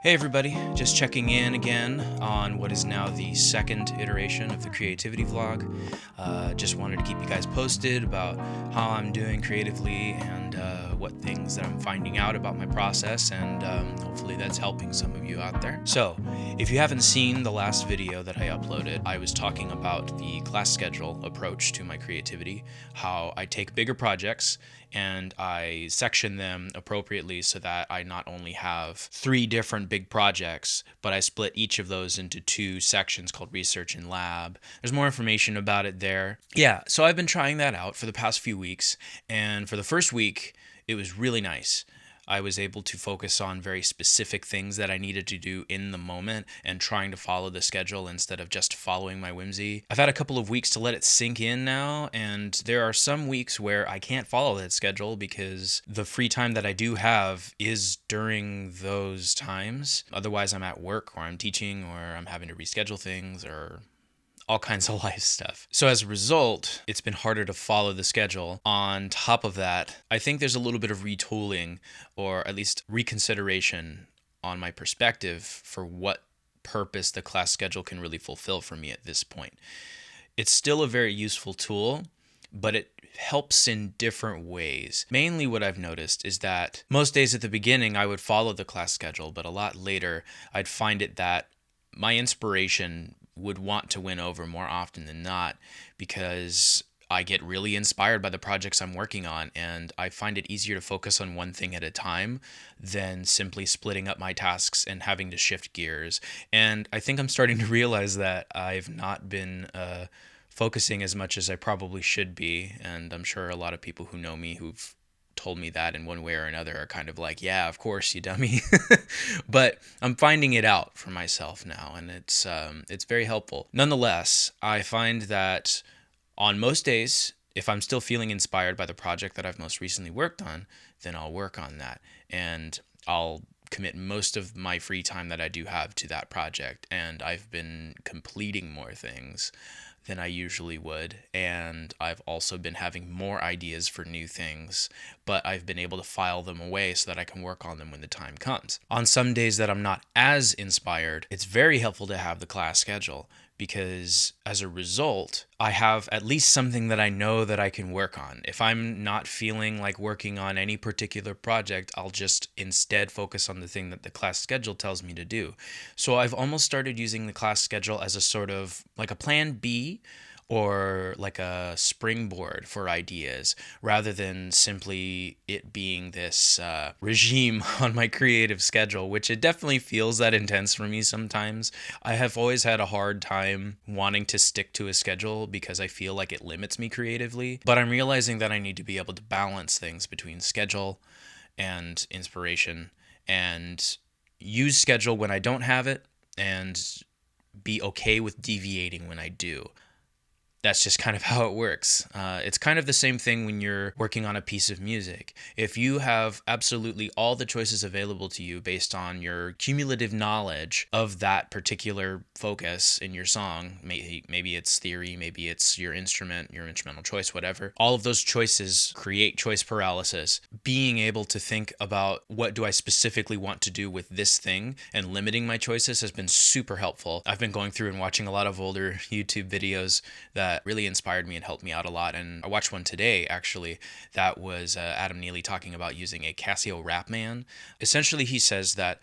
Hey everybody, just checking in again on what is now the second iteration of the creativity vlog. Just wanted to keep you guys posted about how I'm doing creatively and what things that I'm finding out about my process, and hopefully that's helping some of you out there. So, if you haven't seen the last video that I uploaded, I was talking about the class schedule approach to my creativity, how I take bigger projects and I section them appropriately so that I not only have 3 different big projects, but I split each of those into 2 sections called research and lab. There's more information about it there. Yeah, so I've been trying that out for the past few weeks, and for the first week, it was really nice. I was able to focus on very specific things that I needed to do in the moment and trying to follow the schedule instead of just following my whimsy. I've had a couple of weeks to let it sink in now, and there are some weeks where I can't follow that schedule because the free time that I do have is during those times. Otherwise, I'm at work or I'm teaching or I'm having to reschedule things or all kinds of life stuff. So as a result, it's been harder to follow the schedule. On top of that, I think there's a little bit of retooling or at least reconsideration on my perspective for what purpose the class schedule can really fulfill for me at this point. It's still a very useful tool, but it helps in different ways. Mainly what I've noticed is that most days at the beginning I would follow the class schedule, but a lot later I'd find it that my inspiration would want to win over more often than not because I get really inspired by the projects I'm working on, and I find it easier to focus on one thing at a time than simply splitting up my tasks and having to shift gears. And I think I'm starting to realize that I've not been focusing as much as I probably should be, and I'm sure a lot of people who know me who've told me that in one way or another are kind of like, yeah, of course, you dummy. But I'm finding it out for myself now, and it's very helpful. Nonetheless, I find that on most days, if I'm still feeling inspired by the project that I've most recently worked on, then I'll work on that, and I'll commit most of my free time that I do have to that project, and I've been completing more things than I usually would, and I've also been having more ideas for new things, but I've been able to file them away so that I can work on them when the time comes. On some days that I'm not as inspired, it's very helpful to have the class schedule because as a result, I have at least something that I know that I can work on. If I'm not feeling like working on any particular project, I'll just instead focus on the thing that the class schedule tells me to do. So I've almost started using the class schedule as a sort of like a plan B or like a springboard for ideas rather than simply it being this regime on my creative schedule, which it definitely feels that intense for me sometimes. I have always had a hard time wanting to stick to a schedule because I feel like it limits me creatively, but I'm realizing that I need to be able to balance things between schedule and inspiration and use schedule when I don't have it and be okay with deviating when I do. That's just kind of how it works. It's kind of the same thing when you're working on a piece of music. If you have absolutely all the choices available to you based on your cumulative knowledge of that particular focus in your song, maybe it's theory, maybe it's your instrument, your instrumental choice, whatever. All of those choices create choice paralysis. Being able to think about what do I specifically want to do with this thing and limiting my choices has been super helpful. I've been going through and watching a lot of older YouTube videos that really inspired me and helped me out a lot. And I watched one today, actually, that was Adam Neely talking about using a Casio Rapman. Essentially, he says that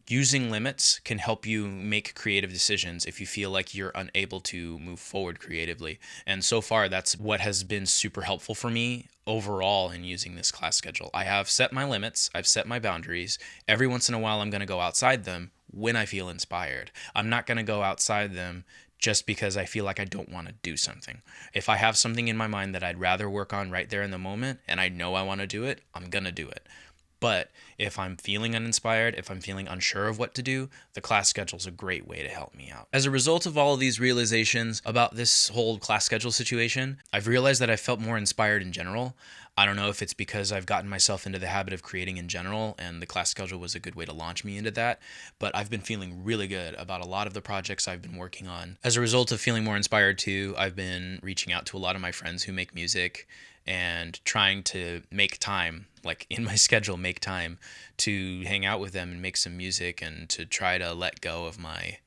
using limits can help you make creative decisions if you feel like you're unable to move forward creatively. And so far, that's what has been super helpful for me overall in using this class schedule. I have set my limits, I've set my boundaries. Every once in a while, I'm going to go outside them when I feel inspired. I'm not going to go outside them just because I feel like I don't want to do something. If I have something in my mind that I'd rather work on right there in the moment and I know I want to do it, I'm going to do it. But if I'm feeling uninspired, if I'm feeling unsure of what to do, the class schedule is a great way to help me out. As a result of all of these realizations about this whole class schedule situation, I've realized that I felt more inspired in general. I don't know if it's because I've gotten myself into the habit of creating in general, and the class schedule was a good way to launch me into that, but I've been feeling really good about a lot of the projects I've been working on. As a result of feeling more inspired too, I've been reaching out to a lot of my friends who make music and trying to make time like in my schedule, make time to hang out with them and make some music and to try to let go of my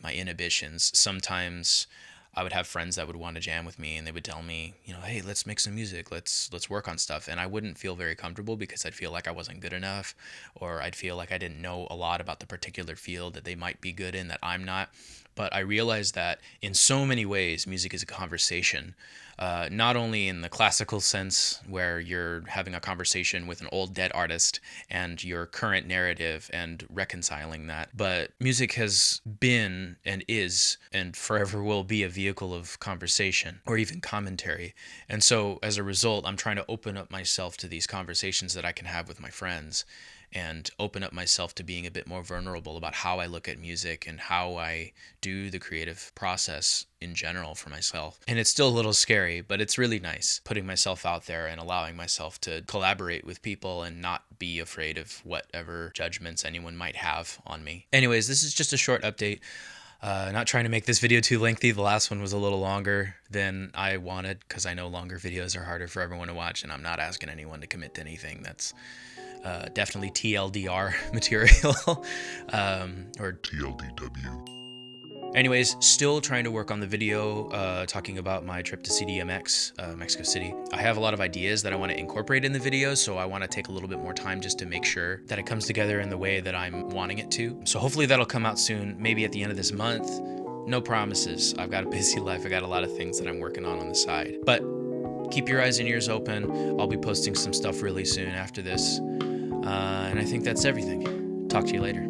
inhibitions. Sometimes I would have friends that would want to jam with me and they would tell me, hey, let's make some music. Let's work on stuff. And I wouldn't feel very comfortable because I'd feel like I wasn't good enough, or I'd feel like I didn't know a lot about the particular field that they might be good in that I'm not. But I realized that in so many ways, music is a conversation. Not only in the classical sense, where you're having a conversation with an old dead artist and your current narrative and reconciling that, but music has been and is and forever will be a vehicle of conversation or even commentary. And so as a result, I'm trying to open up myself to these conversations that I can have with my friends, and open up myself to being a bit more vulnerable about how I look at music and how I do the creative process in general for myself. And it's still a little scary, but it's really nice putting myself out there and allowing myself to collaborate with people and not be afraid of whatever judgments anyone might have on me. Anyways, this is just a short update. Not trying to make this video too lengthy. The last one was a little longer than I wanted because I know longer videos are harder for everyone to watch, and I'm not asking anyone to commit to anything that's definitely TLDR material or TLDW. Anyways, still trying to work on the video talking about my trip to CDMX, Mexico City. I have a lot of ideas that I want to incorporate in the video, so I want to take a little bit more time just to make sure that it comes together in the way that I'm wanting it to. So hopefully that'll come out soon, maybe at the end of this month. No promises. I've got a busy life. I got a lot of things that I'm working on the side. But keep your eyes and ears open. I'll be posting some stuff really soon after this. And I think that's everything. Talk to you later.